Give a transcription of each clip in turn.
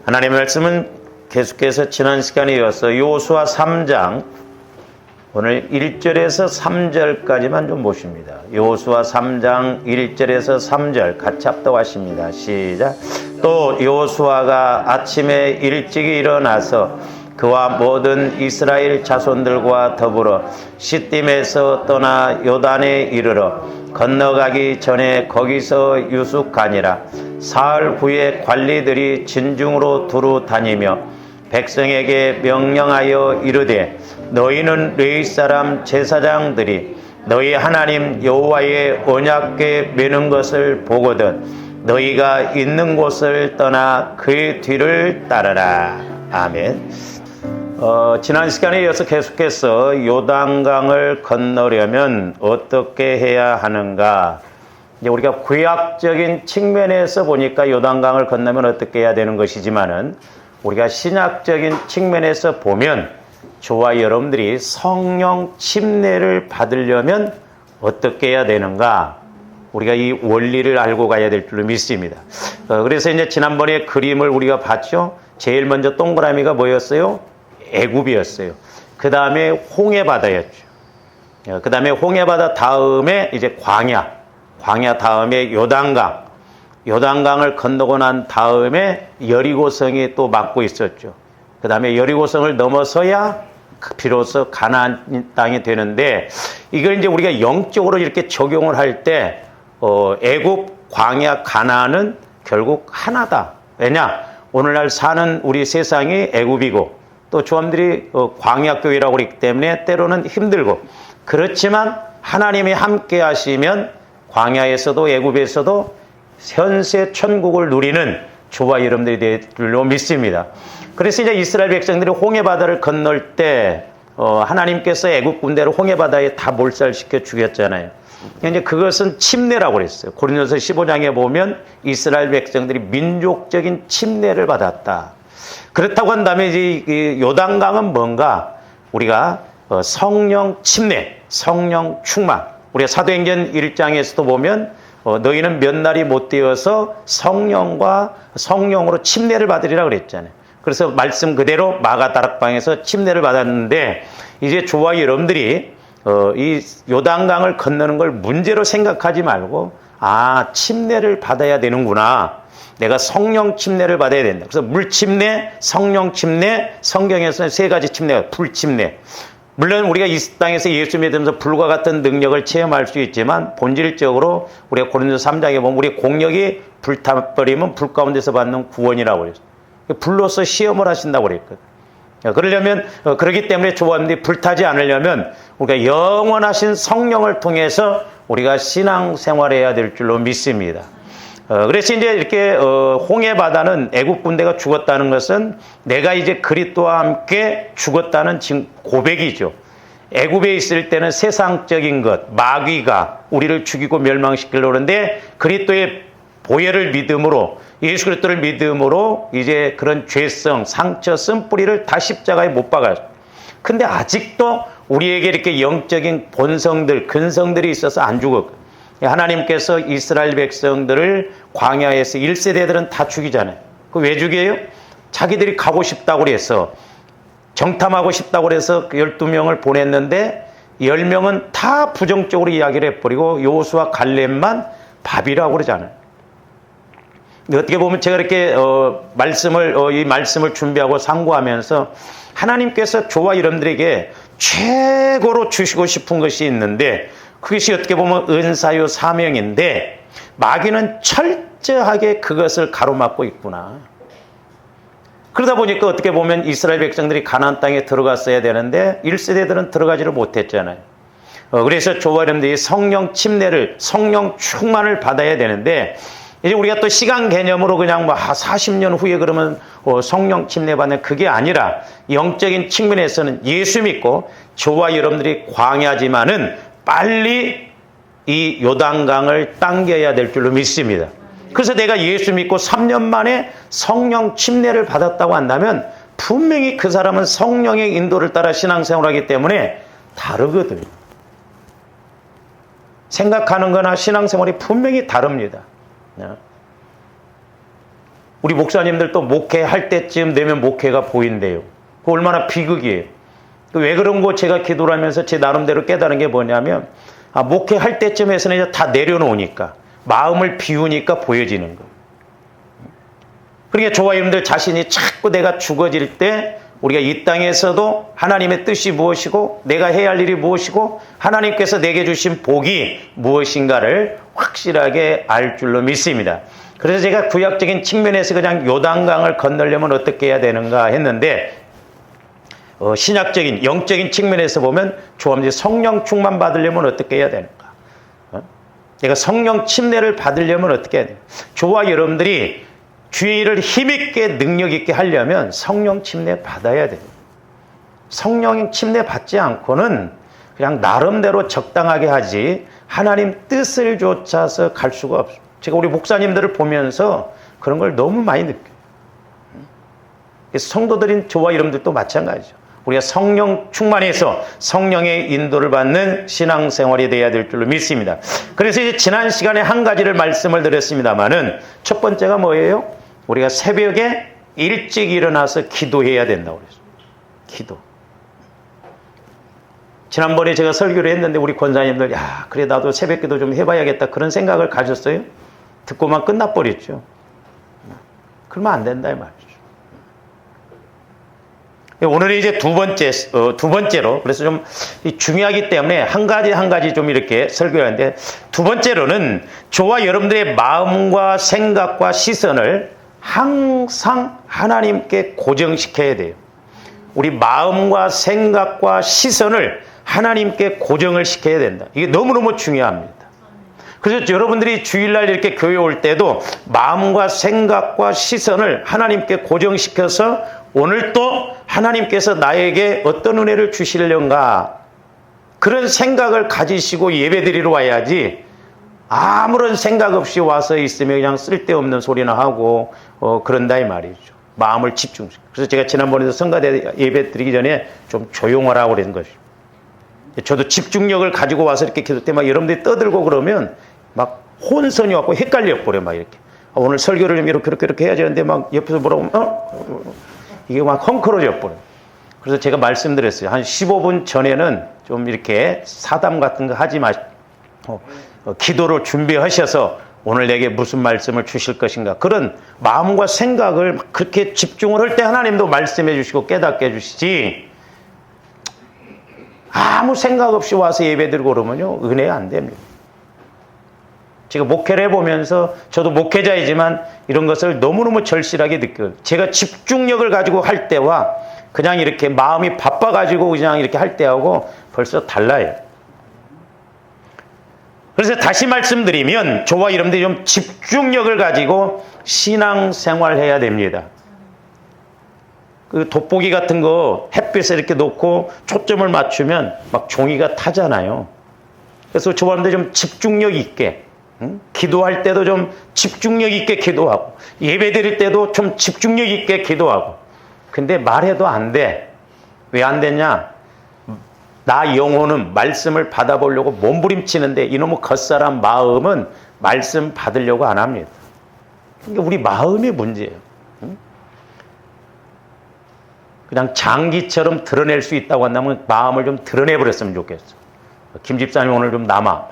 하나님의 말씀은 계속해서 지난 시간에 이어서 여호수아 3장 오늘 1절에서 3절까지만 좀 보십니다. 여호수아 3장 1절에서 3절 같이 합독하십니다. 시작. 또 여호수아가 아침에 일찍이 일어나서 그와 모든 이스라엘 자손들과 더불어 시딤에서 떠나 요단에 이르러 건너가기 전에 거기서 유숙하니라. 사흘 후에 관리들이 진중으로 두루 다니며 백성에게 명령하여 이르되 너희는 레위 사람 제사장들이 너희 하나님 여호와의 언약궤 메는 것을 보거든 너희가 있는 곳을 떠나 그의 뒤를 따르라. 아멘. 지난 시간에 이어서 계속해서 요단강을 건너려면 어떻게 해야 하는가? 이제 우리가 구약적인 측면에서 보니까 요단강을 건너면 어떻게 해야 되는 것이지만은 우리가 신약적인 측면에서 보면 저와 여러분들이 성령 침례를 받으려면 어떻게 해야 되는가? 우리가 이 원리를 알고 가야 될 줄로 믿습니다. 그래서 이제 지난번에 그림을 우리가 봤죠. 제일 먼저 동그라미가 뭐였어요? 애굽이었어요. 그 다음에 홍해바다였죠. 그 다음에 홍해바다 다음에 이제 광야 다음에 요단강을 건너고 난 다음에 여리고성이 또 막고 있었죠. 그 다음에 여리고성을 넘어서야 비로소 가나안 땅이 되는데 이걸 이제 우리가 영적으로 이렇게 적용을 할 때 애굽, 광야, 가나안은 결국 하나다. 왜냐? 오늘날 사는 우리 세상이 애굽이고 또 조함들이 광야교회라고 그러기 때문에 때로는 힘들고 그렇지만 하나님이 함께 하시면 광야에서도 애굽에서도 현세 천국을 누리는 저와 여러분들이 될 줄로 믿습니다. 그래서 이제 이스라엘 백성들이 홍해바다를 건널 때 하나님께서 애굽 군대를 홍해바다에 다 몰살시켜 죽였잖아요. 이제 그것은 침례라고 그랬어요. 고린도서 15장에 보면 이스라엘 백성들이 민족적인 침례를 받았다. 그렇다고 한다면 이제 요단강은 뭔가 우리가 성령 침례, 성령 충만. 우리가 사도행전 1장에서도 보면 너희는 몇 날이 못 되어서 성령으로 침례를 받으리라 그랬잖아요. 그래서 말씀 그대로 마가다락방에서 침례를 받았는데 이제 저와 여러분들이 이 요단강을 건너는 걸 문제로 생각하지 말고 침례를 받아야 되는구나. 내가 성령 침례를 받아야 된다. 그래서 물 침례, 성령 침례, 성경에서는 세 가지 침례가 불 침례. 물론 우리가 이 땅에서 예수 믿으면서 불과 같은 능력을 체험할 수 있지만 본질적으로 우리가 고린도서 3장에 보면 우리 공력이 불타버리면 불 가운데서 받는 구원이라고 그랬어요. 불로서 시험을 하신다고 그랬거든요. 그러려면 그렇기 때문에 조합원들이 불타지 않으려면 우리가 영원하신 성령을 통해서 우리가 신앙생활해야 될 줄로 믿습니다. 그래서 이제 이렇게 홍해바다는 애굽 군대가 죽었다는 것은 내가 이제 그리스도와 함께 죽었다는 고백이죠. 애굽에 있을 때는 세상적인 것, 마귀가 우리를 죽이고 멸망시키려고 하는데 그리스도의 보혈을 믿음으로 예수 그리스도를 믿음으로 이제 그런 죄성, 상처, 쓴뿌리를 다 십자가에 못 박았어요. 근데 아직도 우리에게 이렇게 영적인 본성들, 근성들이 있어서 안 죽었거든요. 하나님께서 이스라엘 백성들을 광야에서 1세대들은 다 죽이잖아요. 그 왜 죽여요? 자기들이 가고 싶다고 그래서 정탐하고 싶다고 그래서 12명을 보냈는데 10명은 다 부정적으로 이야기를 해버리고 여호수아 갈렙만 밥이라고 그러잖아요. 어떻게 보면 제가 이렇게 이 말씀을 준비하고 상고하면서 하나님께서 저와 여러분들에게 최고로 주시고 싶은 것이 있는데 그것이 어떻게 보면 은사요 사명인데 마귀는 철저하게 그것을 가로막고 있구나. 그러다 보니까 어떻게 보면 이스라엘 백성들이 가나안 땅에 들어갔어야 되는데 1세대들은 들어가지를 못했잖아요. 그래서 저와 여러분들이 성령 침례를, 성령 충만을 받아야 되는데 이제 우리가 또 시간 개념으로 그냥 40년 후에 그러면 성령 침례 받는 그게 아니라 영적인 측면에서는 예수 믿고 저와 여러분들이 광야지만은 빨리 이 요단강을 당겨야 될 줄로 믿습니다. 그래서 내가 예수 믿고 3년 만에 성령 침례를 받았다고 한다면 분명히 그 사람은 성령의 인도를 따라 신앙생활하기 때문에 다르거든요. 생각하는 거나 신앙생활이 분명히 다릅니다. 우리 목사님들도 목회할 때쯤 되면 목회가 보인대요. 그 얼마나 비극이에요. 왜 그런 거 제가 기도를 하면서 제 나름대로 깨달은 게 뭐냐면, 목회할 때쯤 해서는 이제 다 내려놓으니까, 마음을 비우니까 보여지는 거. 그러니까 저와 여러분들 자신이 자꾸 내가 죽어질 때 우리가 이 땅에서도 하나님의 뜻이 무엇이고 내가 해야 할 일이 무엇이고 하나님께서 내게 주신 복이 무엇인가를 확실하게 알 줄로 믿습니다. 그래서 제가 구약적인 측면에서 그냥 요단강을 건너려면 어떻게 해야 되는가 했는데, 신약적인 영적인 측면에서 보면 조합이 성령 충만 받으려면 어떻게 해야 되는가? 내가 성령 침례를 받으려면 어떻게 해야 되는가? 저와 여러분들이 주의 일을 힘있게 능력있게 하려면 성령 침례 받아야 돼요. 성령 침례 받지 않고는 그냥 나름대로 적당하게 하지 하나님 뜻을 쫓아서 갈 수가 없어요. 제가 우리 목사님들을 보면서 그런 걸 너무 많이 느껴요. 성도들인 저와 여러분들도 마찬가지죠. 우리가 성령 충만해서 성령의 인도를 받는 신앙생활이 돼야 될 줄로 믿습니다. 그래서 이제 지난 시간에 한 가지를 말씀을 드렸습니다만은 첫 번째가 뭐예요? 우리가 새벽에 일찍 일어나서 기도해야 된다고 그랬어요. 기도. 지난번에 제가 설교를 했는데 우리 권사님들, 야, 그래 나도 새벽 기도 좀 해봐야겠다 그런 생각을 가졌어요. 듣고만 끝나버렸죠. 그러면 안 된다 이 말이죠. 오늘은 이제 두 번째로, 그래서 좀 중요하기 때문에 한 가지 좀 이렇게 설교하는데, 두 번째로는 저와 여러분들의 마음과 생각과 시선을 항상 하나님께 고정시켜야 돼요. 우리 마음과 생각과 시선을 하나님께 고정을 시켜야 된다. 이게 너무너무 중요합니다. 그래서 여러분들이 주일날 이렇게 교회 올 때도 마음과 생각과 시선을 하나님께 고정시켜서 오늘 또 하나님께서 나에게 어떤 은혜를 주시려는가 그런 생각을 가지시고 예배드리러 와야지, 아무런 생각 없이 와서 있으면 그냥 쓸데없는 소리나 하고 그런다 이 말이죠. 마음을 집중시켜. 그래서 제가 지난번에도 성가대 예배 드리기 전에 좀 조용하라고 그런 것이죠. 저도 집중력을 가지고 와서 이렇게 기도 때 막 여러분들이 떠들고 그러면 막 혼선이 왔고 헷갈려 버려 막 이렇게. 오늘 설교를 좀 이렇게 해야 되는데 막 옆에서 뭐라고 이게 막 헝클어져 버려. 그래서 제가 말씀드렸어요. 한 15분 전에는 좀 이렇게 사담 같은 거 하지 마시고 기도로 준비하셔서 오늘 내게 무슨 말씀을 주실 것인가 그런 마음과 생각을 그렇게 집중을 할 때 하나님도 말씀해 주시고 깨닫게 해주시지, 아무 생각 없이 와서 예배드리고 그러면요 은혜 안 됩니다. 제가 목회를 해보면서 저도 목회자이지만 이런 것을 너무너무 절실하게 느껴요. 제가 집중력을 가지고 할 때와 그냥 이렇게 마음이 바빠가지고 그냥 이렇게 할 때하고 벌써 달라요. 그래서 다시 말씀드리면 저와 여러분들이 좀 집중력을 가지고 신앙생활 해야 됩니다. 그 돋보기 같은 거 햇빛에 이렇게 놓고 초점을 맞추면 막 종이가 타잖아요. 그래서 저와 여러분들이 좀 집중력 있게, 기도할 때도 좀 집중력 있게 기도하고 예배 드릴 때도 좀 집중력 있게 기도하고. 근데 말해도 안 돼. 왜 안 되냐? 나 영혼은 말씀을 받아보려고 몸부림치는데 이놈의 겉사람 마음은 말씀 받으려고 안 합니다. 그러니까 우리 마음이 문제예요. 그냥 장기처럼 드러낼 수 있다고 한다면 마음을 좀 드러내버렸으면 좋겠어. 김 집사님 오늘 좀 남아.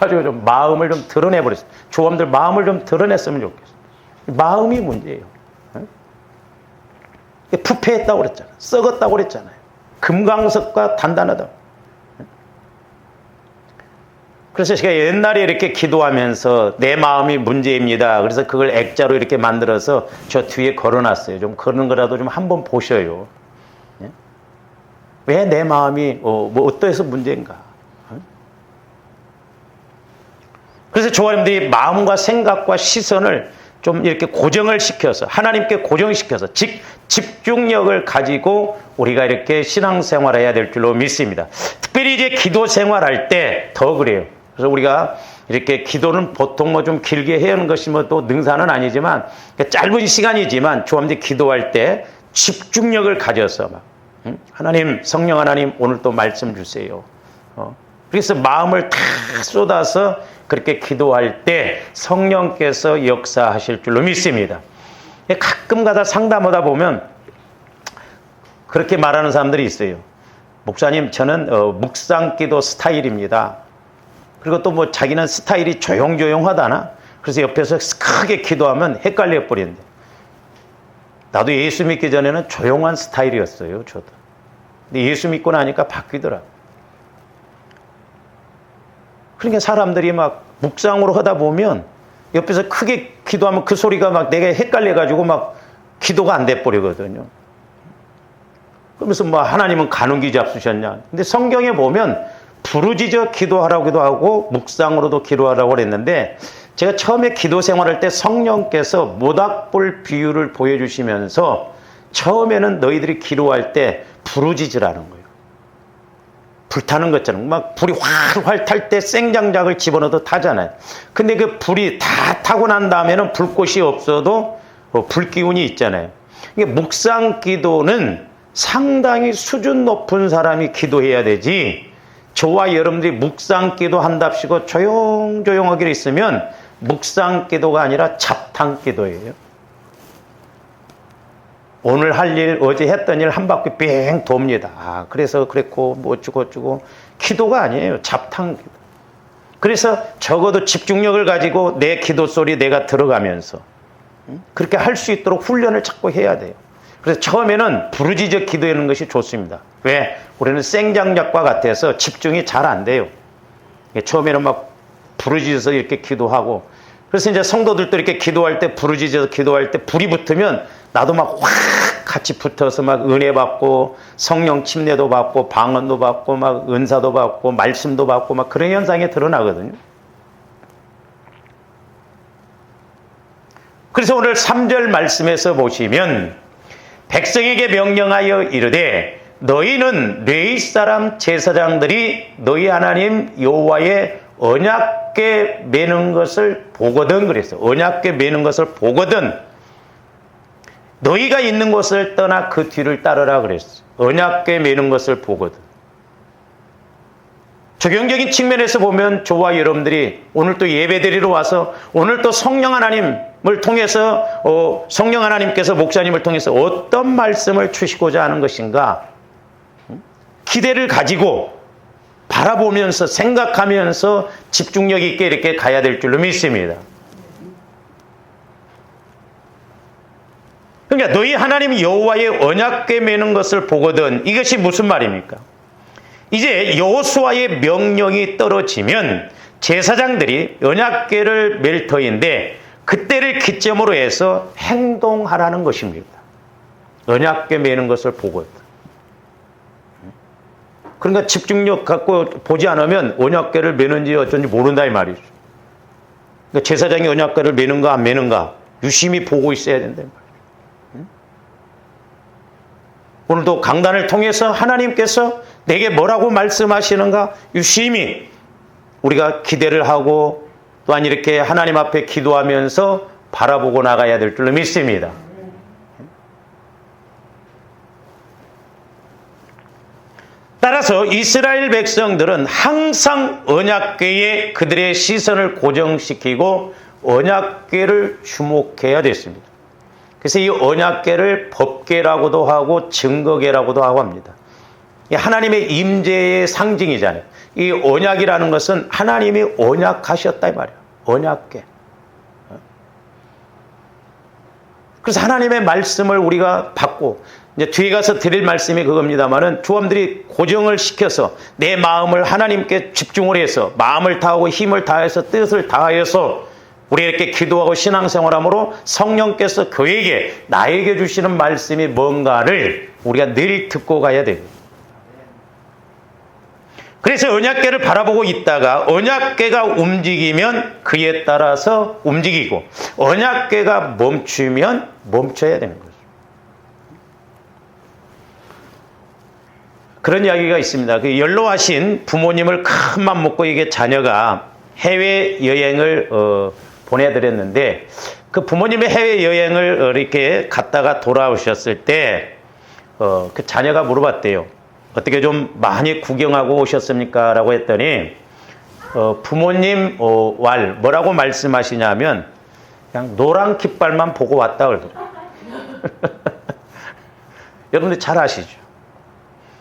아주 좀 마음을 좀 드러내버렸어. 조함들 마음을 좀 드러냈으면 좋겠어. 마음이 문제예요. 부패했다고 그랬잖아요. 썩었다고 그랬잖아요. 금강석과 단단하다. 그래서 제가 옛날에 이렇게 기도하면서 내 마음이 문제입니다. 그래서 그걸 액자로 이렇게 만들어서 저 뒤에 걸어놨어요. 좀 그런 거라도 좀 한번 보셔요. 왜 내 마음이 뭐 어떠해서 문제인가? 그래서 조아님들이 마음과 생각과 시선을 좀 이렇게 고정을 시켜서 하나님께 고정시켜서 집중력을 가지고 우리가 이렇게 신앙생활해야 될 줄로 믿습니다. 특별히 이제 기도 생활할 때 더 그래요. 그래서 우리가 이렇게 기도는 보통 뭐 좀 길게 해야 하는 것이 뭐 또 능사는 아니지만 짧은 시간이지만 조아님들이 기도할 때 집중력을 가져서 막 하나님, 성령 하나님 오늘 또 말씀 주세요. 그래서 마음을 다 쏟아서 그렇게 기도할 때 성령께서 역사하실 줄로 믿습니다. 가끔 가다 상담하다 보면 그렇게 말하는 사람들이 있어요. 목사님, 저는 묵상기도 스타일입니다. 그리고 또 뭐 자기는 스타일이 조용조용하다나? 그래서 옆에서 크게 기도하면 헷갈려 버린대. 나도 예수 믿기 전에는 조용한 스타일이었어요, 저도. 근데 예수 믿고 나니까 바뀌더라. 그러니까 사람들이 막 묵상으로 하다 보면 옆에서 크게 기도하면 그 소리가 막 내가 헷갈려가지고 막 기도가 안 돼 버리거든요. 그러면서 뭐 하나님은 간운기 잡수셨냐. 근데 성경에 보면 부르짖어 기도하라고도 하고 묵상으로도 기도하라고 그랬는데 제가 처음에 기도 생활할 때 성령께서 모닥불 비유를 보여주시면서 처음에는 너희들이 기도할 때 부르짖으라는 거예요. 불타는 것처럼 막 불이 활활 탈 때 생장작을 집어넣어도 타잖아요. 근데 그 불이 다 타고 난 다음에는 불꽃이 없어도 불기운이 있잖아요. 묵상 기도는 상당히 수준 높은 사람이 기도해야 되지, 저와 여러분들이 묵상 기도 한답시고 조용조용하게 있으면 묵상 기도가 아니라 잡탕 기도예요. 오늘 할 일, 어제 했던 일 한 바퀴 뺑 돕니다. 그래서 그랬고 뭐 어쩌고 기도가 아니에요. 잡탕 기도. 그래서 적어도 집중력을 가지고 내 기도 소리 내가 들어가면서 그렇게 할 수 있도록 훈련을 자꾸 해야 돼요. 그래서 처음에는 부르짖어 기도하는 것이 좋습니다. 왜? 우리는 생장작과 같아서 집중이 잘 안 돼요. 처음에는 막 부르짖어서 이렇게 기도하고, 그래서 이제 성도들도 이렇게 기도할 때 부르짖어서 기도할 때 불이 붙으면 나도 막 확 같이 붙어서 막 은혜 받고 성령 침례도 받고 방언도 받고 막 은사도 받고 말씀도 받고 막 그런 현상이 드러나거든요. 그래서 오늘 3절 말씀에서 보시면 백성에게 명령하여 이르되 너희는 레위 사람 제사장들이 너희 하나님 여호와의 언약궤 매는 것을 보거든 그랬어요. 언약궤 매는 것을 보거든 너희가 있는 곳을 떠나 그 뒤를 따르라 그랬어요. 언약궤 매는 것을 보거든. 적용적인 측면에서 보면 저와 여러분들이 오늘 또 예배드리러 와서 오늘 또 성령 하나님을 통해서 성령 하나님께서 목사님을 통해서 어떤 말씀을 주시고자 하는 것인가 기대를 가지고 바라보면서 생각하면서 집중력 있게 이렇게 가야 될 줄로 믿습니다. 그러니까 너희 하나님 여호와의 언약궤 매는 것을 보거든. 이것이 무슨 말입니까? 이제 여호수아의 명령이 떨어지면 제사장들이 언약궤를 맬 터인데 그때를 기점으로 해서 행동하라는 것입니다. 언약궤 매는 것을 보거든. 그러니까 집중력 갖고 보지 않으면 언약궤를 매는지 어쩐지 모른다 이 말이죠. 그러니까 제사장이 언약궤를 매는가 안 매는가 유심히 보고 있어야 된다 이 말이죠. 오늘도 강단을 통해서 하나님께서 내게 뭐라고 말씀하시는가 유심히 우리가 기대를 하고 또한 이렇게 하나님 앞에 기도하면서 바라보고 나가야 될 줄로 믿습니다. 따라서 이스라엘 백성들은 항상 언약궤에 그들의 시선을 고정시키고 언약궤를 주목해야 됐습니다. 그래서 이 언약궤를 법궤라고도 하고 증거궤라고도 하고 합니다. 하나님의 임재의 상징이잖아요. 이 언약이라는 것은 하나님이 언약하셨다 이 말이에요. 언약궤. 그래서 하나님의 말씀을 우리가 받고 이제 뒤에 가서 드릴 말씀이 그겁니다만은 조함들이 고정을 시켜서 내 마음을 하나님께 집중을 해서 마음을 다하고 힘을 다해서 뜻을 다하여서 우리 이렇게 기도하고 신앙생활함으로 성령께서 그에게 나에게 주시는 말씀이 뭔가를 우리가 늘 듣고 가야 돼요. 그래서 언약궤를 바라보고 있다가 언약궤가 움직이면 그에 따라서 움직이고 언약궤가 멈추면 멈춰야 되는 거죠. 그런 이야기가 있습니다. 그 연로하신 부모님을 큰 맘 먹고 이게 자녀가 해외여행을 보내드렸는데 그 부모님의 해외여행을 이렇게 갔다가 돌아오셨을 때 그 자녀가 물어봤대요. 어떻게 좀 많이 구경하고 오셨습니까? 라고 했더니 부모님 뭐라고 말씀하시냐면 그냥 노란 깃발만 보고 왔다 그러더라고요. 여러분들 잘 아시죠?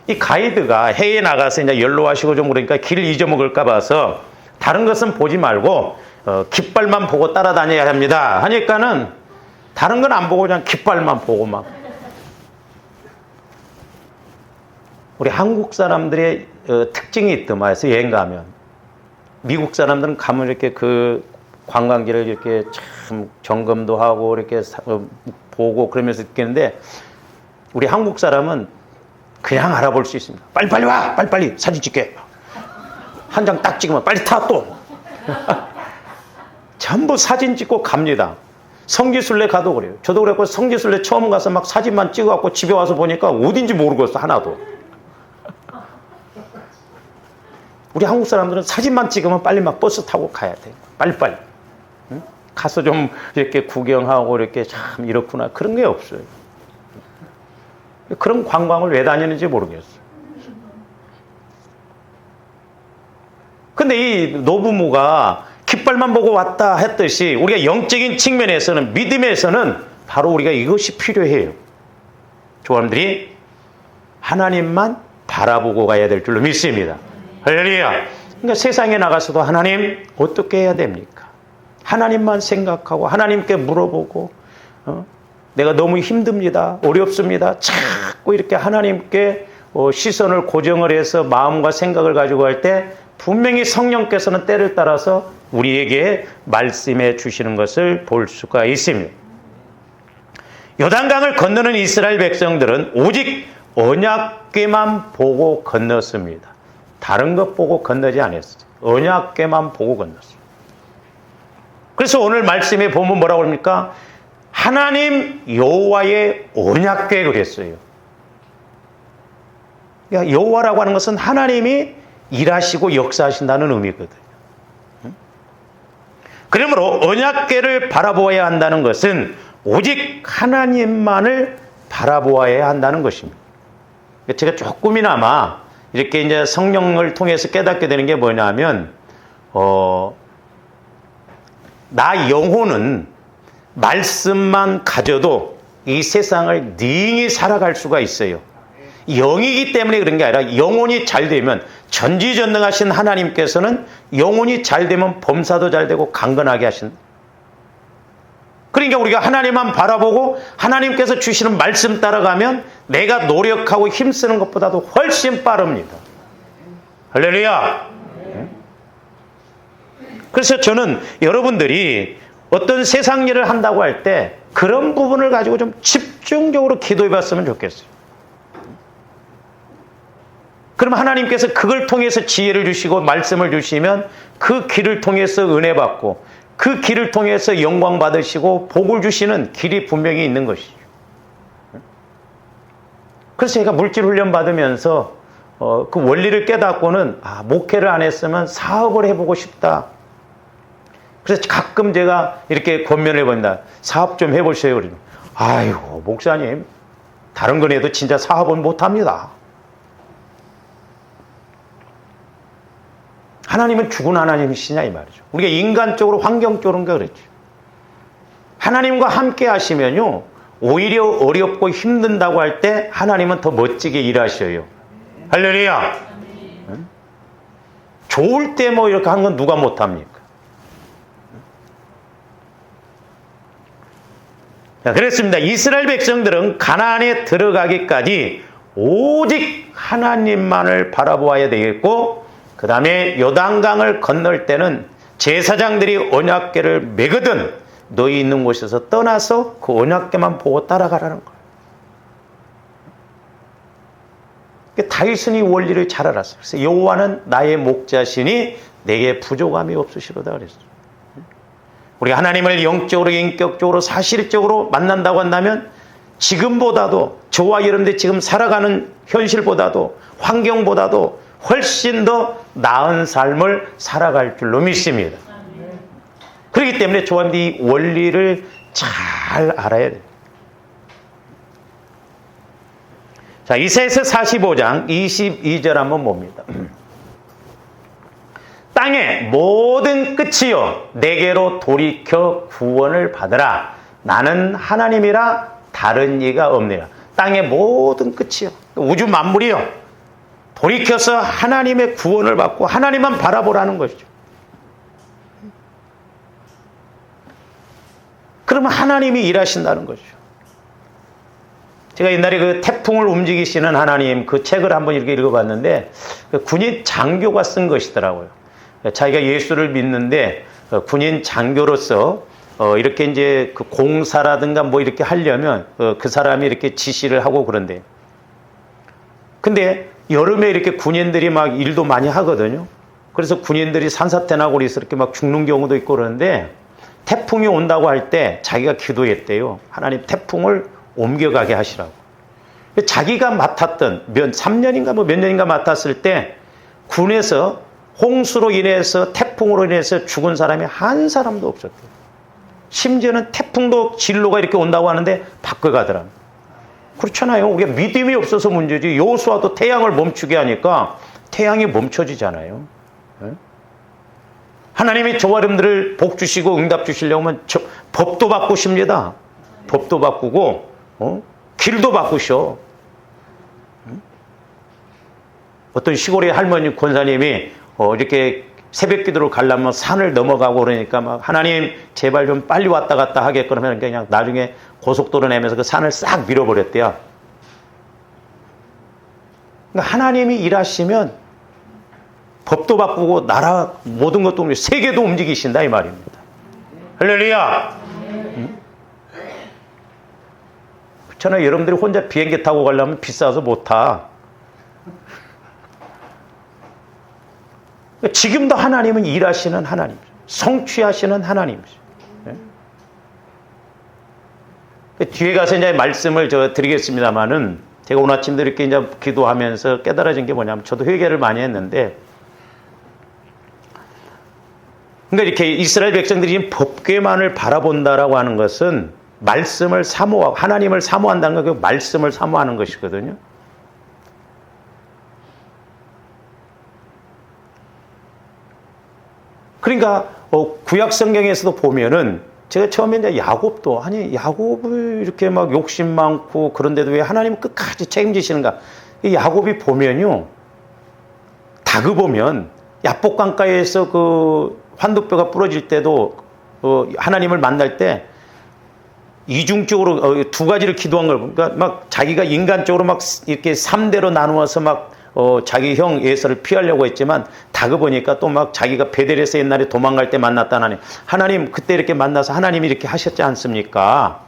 이 가이드가 해외에 나가서 이제 연로하시고 좀 그러니까 길을 잊어먹을까 봐서 다른 것은 보지 말고 깃발만 보고 따라다녀야 합니다 하니까는 다른 건 안 보고 그냥 깃발만 보고 막. 우리 한국 사람들의 특징이 있더만 해서 여행 가면 미국 사람들은 가면 이렇게 그 관광지를 이렇게 참 점검도 하고 이렇게 보고 그러면서 느끼는데 우리 한국 사람은 그냥 알아볼 수 있습니다. 빨리빨리 와! 빨리빨리 사진 찍게. 한 장 딱 찍으면 빨리 타 또. 전부 사진 찍고 갑니다. 성지순례 가도 그래요. 저도 그랬고 성지순례 처음 가서 막 사진만 찍어갖고 집에 와서 보니까 어딘지 모르겠어 하나도. 우리 한국 사람들은 사진만 찍으면 빨리 막 버스 타고 가야 돼. 빨리빨리. 응? 가서 좀 이렇게 구경하고 이렇게 참 이렇구나. 그런 게 없어요. 그런 관광을 왜 다니는지 모르겠어요. 근데 이 노부모가 깃발만 보고 왔다 했듯이 우리가 영적인 측면에서는 믿음에서는 바로 우리가 이것이 필요해요. 조원들이 하나님만 바라보고 가야 될 줄로 믿습니다. 할렐루야. 그러니까 세상에 나가서도 하나님 어떻게 해야 됩니까? 하나님만 생각하고 하나님께 물어보고 내가 너무 힘듭니다. 어렵습니다. 자꾸 이렇게 하나님께 시선을 고정을 해서 마음과 생각을 가지고 할 때 분명히 성령께서는 때를 따라서 우리에게 말씀해 주시는 것을 볼 수가 있습니다. 요단강을 건너는 이스라엘 백성들은 오직 언약궤만 보고 건넜습니다. 다른 것 보고 건너지 않았어요. 언약궤만 보고 건넜어요. 그래서 오늘 말씀에 보면 뭐라고 합니까? 하나님 여호와의 언약궤 그랬어요. 그러니까 여호와라고 하는 것은 하나님이 일하시고 역사하신다는 의미거든요. 그러므로 언약궤를 바라보아야 한다는 것은 오직 하나님만을 바라보아야 한다는 것입니다. 제가 조금이나마 이렇게 이제 성령을 통해서 깨닫게 되는 게 뭐냐면, 나 영혼은 말씀만 가져도 이 세상을 능히 살아갈 수가 있어요. 영이기 때문에 그런 게 아니라 영혼이 잘 되면 전지전능하신 하나님께서는 영혼이 잘 되면 범사도 잘 되고 강건하게 하신다. 그러니까 우리가 하나님만 바라보고 하나님께서 주시는 말씀 따라가면 내가 노력하고 힘쓰는 것보다도 훨씬 빠릅니다. 할렐루야. 그래서 저는 여러분들이 어떤 세상 일을 한다고 할 때 그런 부분을 가지고 좀 집중적으로 기도해 봤으면 좋겠어요. 그럼 하나님께서 그걸 통해서 지혜를 주시고 말씀을 주시면 그 길을 통해서 은혜 받고 그 길을 통해서 영광 받으시고 복을 주시는 길이 분명히 있는 것이죠. 그래서 제가 물질 훈련 받으면서 그 원리를 깨닫고는 목회를 안 했으면 사업을 해보고 싶다. 그래서 가끔 제가 이렇게 권면을 해봅니다. 사업 좀 해보세요. 그러면 아이고 목사님 다른 건 해도 진짜 사업은 못합니다. 하나님은 죽은 하나님이시냐 이 말이죠. 우리가 인간적으로 환경적으로 그렇죠. 하나님과 함께 하시면요 오히려 어렵고 힘든다고 할 때 하나님은 더 멋지게 일하셔요. 할렐루야. 좋을 때 뭐 이렇게 하는 건 누가 못합니까? 자, 그랬습니다. 이스라엘 백성들은 가나안에 들어가기까지 오직 하나님만을 바라보아야 되겠고 그 다음에 요단강을 건널 때는 제사장들이 언약궤를 메거든 너희 있는 곳에서 떠나서 그 언약궤만 보고 따라가라는 거예요. 다윗은 이 원리를 잘 알았어요. 그래서 여호와는 나의 목자시니 내게 부족함이 없으시로다 그랬어요. 우리가 하나님을 영적으로 인격적으로 사실적으로 만난다고 한다면 지금보다도 저와 여러분들 지금 살아가는 현실보다도 환경보다도 훨씬 더 나은 삶을 살아갈 줄로 믿습니다. 그렇기 때문에 저와 이 원리를 잘 알아야 돼요. 자, 이사야서 45장 22절 한번 봅니다. 땅의 모든 끝이요 내게로 돌이켜 구원을 받으라. 나는 하나님이라 다른 이가 없느니라. 땅의 모든 끝이요 우주 만물이요 돌이켜서 하나님의 구원을 받고 하나님만 바라보라는 것이죠. 그러면 하나님이 일하신다는 거죠. 제가 옛날에 그 태풍을 움직이시는 하나님 그 책을 한번 이렇게 읽어봤는데 군인 장교가 쓴 것이더라고요. 자기가 예수를 믿는데 군인 장교로서 이렇게 이제 그 공사라든가 뭐 이렇게 하려면 그 사람이 이렇게 지시를 하고 그런데 근데 여름에 이렇게 군인들이 막 일도 많이 하거든요. 그래서 군인들이 산사태나고 그래서 이렇게 막 죽는 경우도 있고 그러는데 태풍이 온다고 할 때 자기가 기도했대요. 하나님 태풍을 옮겨가게 하시라고. 자기가 맡았던 3년인가 뭐 몇 년인가 맡았을 때 군에서 홍수로 인해서 태풍으로 인해서 죽은 사람이 한 사람도 없었대요. 심지어는 태풍도 진로가 이렇게 온다고 하는데 바꿔가더라. 그렇잖아요. 우리가 믿음이 없어서 문제지. 여호수아도 태양을 멈추게 하니까 태양이 멈춰지잖아요. 하나님이 저와 여러분들을 복 주시고 응답 주시려면 법도 바꾸십니다. 법도 바꾸고 길도 바꾸셔. 어떤 시골의 할머니 권사님이 이렇게 새벽 기도를 가려면 산을 넘어가고 그러니까 막 하나님 제발 좀 빨리 왔다 갔다 하게끔 하면 그냥 나중에 고속도로 내면서 그 산을 싹 밀어버렸대요. 그러니까 하나님이 일하시면 법도 바꾸고 나라 모든 것도 세계도 움직이신다 이 말입니다. 할렐루야. 그렇잖아요. 여러분들이 혼자 비행기 타고 가려면 비싸서 못 타. 지금도 하나님은 일하시는 하나님이죠. 성취하시는 하나님이죠. 뒤에 가서 이제 말씀을 드리겠습니다만은 제가 오늘 아침도 이렇게 이제 기도하면서 깨달아진 게 뭐냐면 저도 회개를 많이 했는데 그러니까 이렇게 이스라엘 백성들이 법궤만을 바라본다라고 하는 것은 말씀을 사모하고 하나님을 사모한다는 건 그 말씀을 사모하는 것이거든요. 그러니까 구약 성경에서도 보면은 제가 처음에 이제 야곱도 아니 야곱을 이렇게 막 욕심 많고 그런데도 왜 하나님 끝까지 책임지시는가? 이 야곱이 보면요 다그보면 야복강가에서 그 환도뼈가 부러질 때도 하나님을 만날 때 이중적으로 두 가지를 기도한 걸 그러니까 막 자기가 인간적으로 막 이렇게 3대로 나누어서 막 자기 형 예서를 피하려고 했지만 다그보니까 또 막 자기가 베델에서 옛날에 도망갈 때 만났다 하나님 그때 이렇게 만나서 하나님이 이렇게 하셨지 않습니까?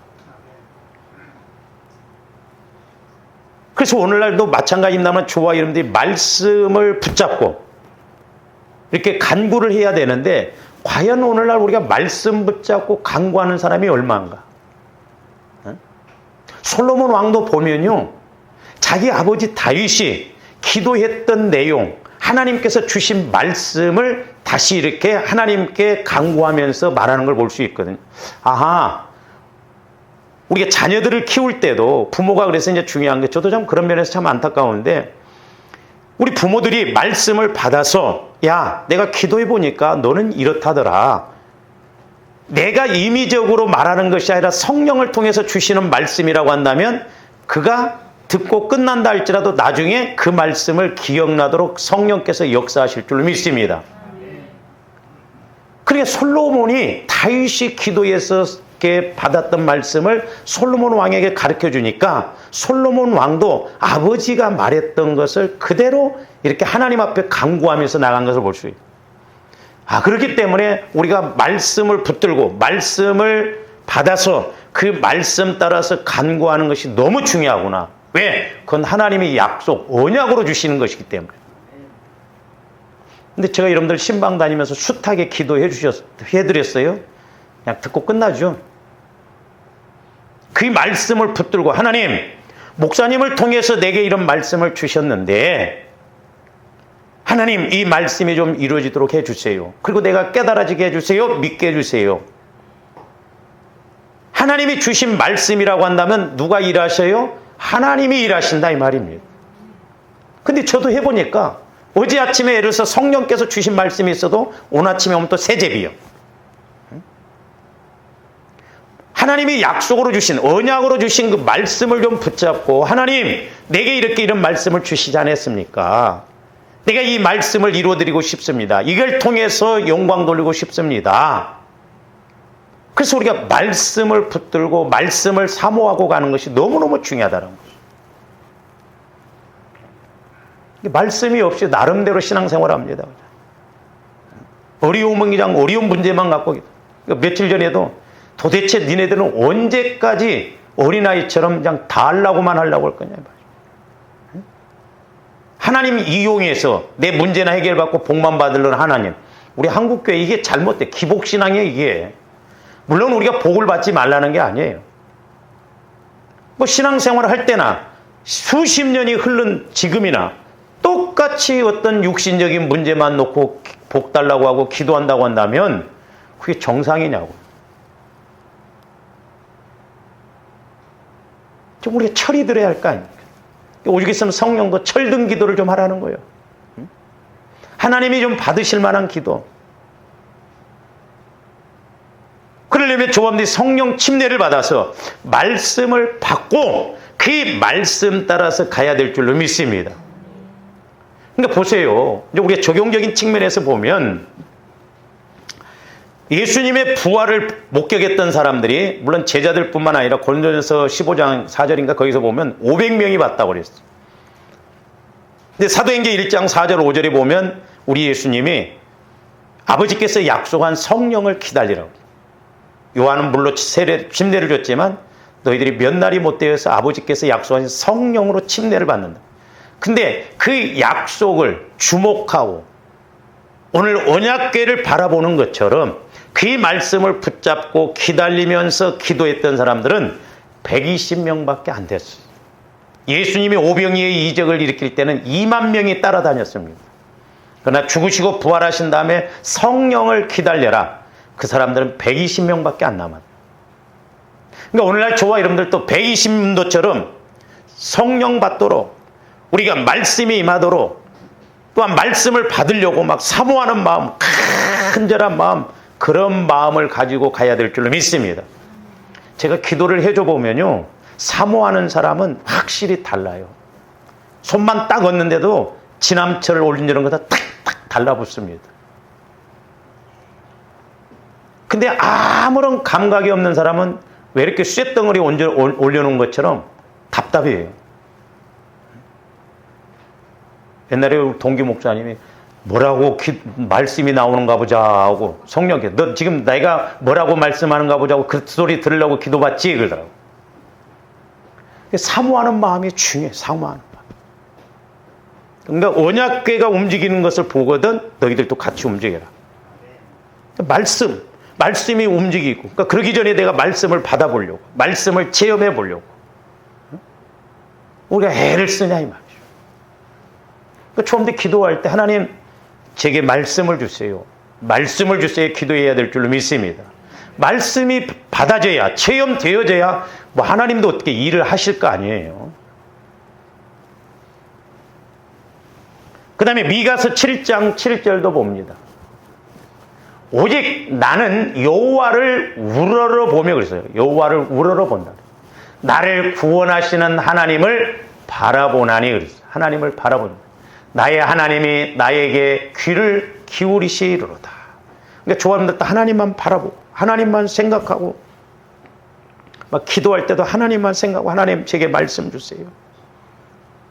그래서 오늘날도 마찬가지입니다만 저와 여러분들이 말씀을 붙잡고 이렇게 간구를 해야 되는데 과연 오늘날 우리가 말씀 붙잡고 간구하는 사람이 얼마인가? 솔로몬 왕도 보면요 자기 아버지 다윗이 기도했던 내용 하나님께서 주신 말씀을 다시 이렇게 하나님께 간구하면서 말하는 걸 볼 수 있거든요. 아하 우리가 자녀들을 키울 때도 부모가 그래서 이제 중요한 게 저도 참 그런 면에서 참 안타까운데 우리 부모들이 말씀을 받아서 야 내가 기도해 보니까 너는 이렇다더라. 내가 임의적으로 말하는 것이 아니라 성령을 통해서 주시는 말씀이라고 한다면 그가 듣고 끝난다 할지라도 나중에 그 말씀을 기억나도록 성령께서 역사하실 줄 믿습니다. 그러니까 솔로몬이 다윗이 기도해서 받았던 말씀을 솔로몬 왕에게 가르쳐 주니까 솔로몬 왕도 아버지가 말했던 것을 그대로 이렇게 하나님 앞에 간구하면서 나간 것을 볼 수 있어요. 그렇기 때문에 우리가 말씀을 붙들고 말씀을 받아서 그 말씀 따라서 간구하는 것이 너무 중요하구나. 왜? 그건 하나님이 약속, 언약으로 주시는 것이기 때문에. 근데 제가 여러분들 신방 다니면서 숱하게 해드렸어요. 그냥 듣고 끝나죠. 그 말씀을 붙들고 하나님, 목사님을 통해서 내게 이런 말씀을 주셨는데 하나님 이 말씀이 좀 이루어지도록 해주세요. 그리고 내가 깨달아지게 해주세요. 믿게 해주세요. 하나님이 주신 말씀이라고 한다면 누가 일하셔요? 하나님이 일하신다 이 말입니다. 근데 저도 해보니까 어제 아침에 예를 들어서 성령께서 주신 말씀이 있어도 오늘 아침에 오면 또 새 제비요. 하나님이 약속으로 주신, 언약으로 주신 그 말씀을 좀 붙잡고, 하나님, 내게 이렇게 이런 말씀을 주시지 않았습니까? 내가 이 말씀을 이루어드리고 싶습니다. 이걸 통해서 영광 돌리고 싶습니다. 그래서 우리가 말씀을 붙들고 말씀을 사모하고 가는 것이 너무너무 중요하다는 거죠. 말씀이 없이 나름대로 신앙생활을 합니다. 어려운 문제만 갖고, 며칠 전에도 도대체 니네들은 언제까지 어린아이처럼 그냥 다 하려고만 하려고 할 거냐. 하나님 이용해서 내 문제나 해결받고 복만 받으려는 하나님. 우리 한국교회 이게 잘못돼. 기복신앙이에요, 이게. 물론 우리가 복을 받지 말라는 게 아니에요. 뭐 신앙생활을 할 때나 수십 년이 흐른 지금이나 똑같이 어떤 육신적인 문제만 놓고 복 달라고 하고 기도한다고 한다면 그게 정상이냐고. 좀 우리가 철이 들어야 할 거 아닙니까? 오죽 있으면 성령도 철든 기도를 좀 하라는 거예요. 하나님이 좀 받으실 만한 기도. 그러려면 조합들이 성령 침례를 받아서 말씀을 받고 그 말씀 따라서 가야 될 줄로 믿습니다. 그러니까 보세요. 이제 우리가 적용적인 측면에서 보면 예수님의 부활을 목격했던 사람들이 물론 제자들뿐만 아니라 고린도전서 15장 4절인가 거기서 보면 500명이 봤다고 그랬어요. 근데 사도행전 1장 4절 5절에 보면 우리 예수님이 아버지께서 약속한 성령을 기다리라고. 요한은 물론 침례를 줬지만 너희들이 몇 날이 못 되어서 아버지께서 약속하신 성령으로 침례를 받는다. 근데 그 약속을 주목하고 오늘 언약궤를 바라보는 것처럼 그 말씀을 붙잡고 기다리면서 기도했던 사람들은 120명밖에 안 됐어요. 예수님이 오병이의 이적을 일으킬 때는 2만 명이 따라다녔습니다. 그러나 죽으시고 부활하신 다음에 성령을 기다려라. 그 사람들은 120명밖에 안 남았어요. 그러니까 오늘날 저와 여러분들도 120명도처럼 성령 받도록 우리가 말씀이 임하도록 또한 말씀을 받으려고 막 사모하는 마음, 간절한 마음, 그런 마음을 가지고 가야 될 줄로 믿습니다. 제가 기도를 해줘 보면요, 사모하는 사람은 확실히 달라요. 손만 딱 얹는데도 지남철을 올린 이런 거다 탁탁 달라붙습니다. 근데 아무런 감각이 없는 사람은 왜 이렇게 쇳덩어리 올려놓은 것처럼 답답해요. 옛날에 동기 목사님이 뭐라고 말씀이 나오는가 보자 하고 성령께 너 지금 내가 뭐라고 말씀하는가 보자고 그 소리 들으려고 기도받지 그러더라고. 사모하는 마음이 중요해. 사모하는 마음. 그러니까 언약궤가 움직이는 것을 보거든 너희들도 같이 움직여라. 말씀이 움직이고 그러니까 그러기 전에 내가 말씀을 받아보려고 말씀을 체험해 보려고 우리가 애를 쓰냐 이 말이죠. 그러니까 처음부터 기도할 때 하나님 제게 말씀을 주세요. 말씀을 주세요. 기도해야 될 줄로 믿습니다. 말씀이 받아져야 체험되어져야 뭐 하나님도 어떻게 일을 하실 거 아니에요. 그 다음에 미가서 7장 7절도 봅니다. 오직 나는 여호와를 우러러 보며 그랬어요. 여호와를 우러러 본다. 나를 구원하시는 하나님을 바라보나니 그랬어요. 하나님을 바라본다. 나의 하나님이 나에게 귀를 기울이시리로다. 그러니까 조합원들도 하나님만 바라보고 하나님만 생각하고 막 기도할 때도 하나님만 생각하고 하나님 제게 말씀 주세요.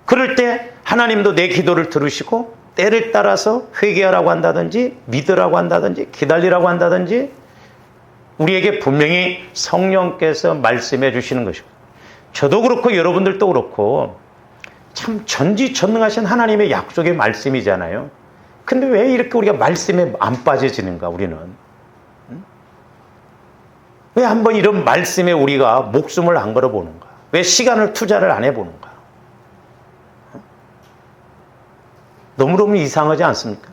그럴 때 하나님도 내 기도를 들으시고 때를 따라서 회개하라고 한다든지 믿으라고 한다든지 기다리라고 한다든지 우리에게 분명히 성령께서 말씀해 주시는 것이고 저도 그렇고 여러분들도 그렇고 참 전지전능하신 하나님의 약속의 말씀이잖아요. 근데 왜 이렇게 우리가 말씀에 안 빠져지는가 우리는? 왜 한번 이런 말씀에 우리가 목숨을 안 걸어보는가? 왜 시간을 투자를 안 해보는가? 너무너무 이상하지 않습니까?